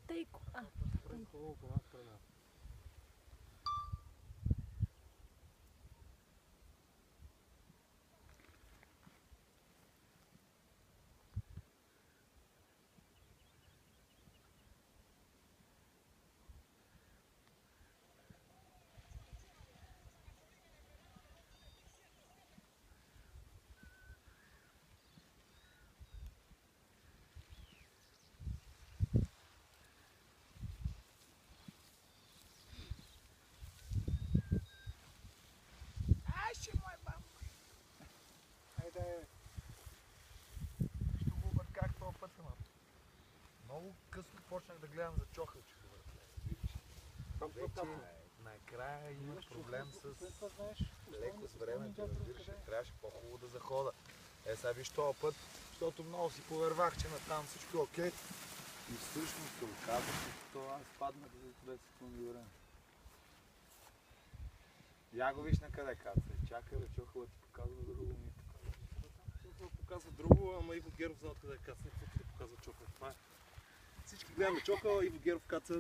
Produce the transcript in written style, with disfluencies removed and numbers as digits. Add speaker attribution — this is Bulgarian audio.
Speaker 1: Пътейко.
Speaker 2: Хубаво по една страна. Айде! Ще го обърках този път, ама. Много късно почнах да гледам за чоха, че го въртя. Накрая има проблем с леко с времето, разбираш. Трябваше по-хубаво да захода. Сега виж този път, защото много си повервах, че натам всичко е окей. И всъщност се оказа, че това спадна за 10 секунди време. Я го виж на къде каца. Чакай да чохала ти показва друго ми.
Speaker 3: Чохала показва друго, ама Иво Геров знае откъде каца. Какво ти показва Чохала? Това е. Всички гледаме Чохала, Иво Геров каца.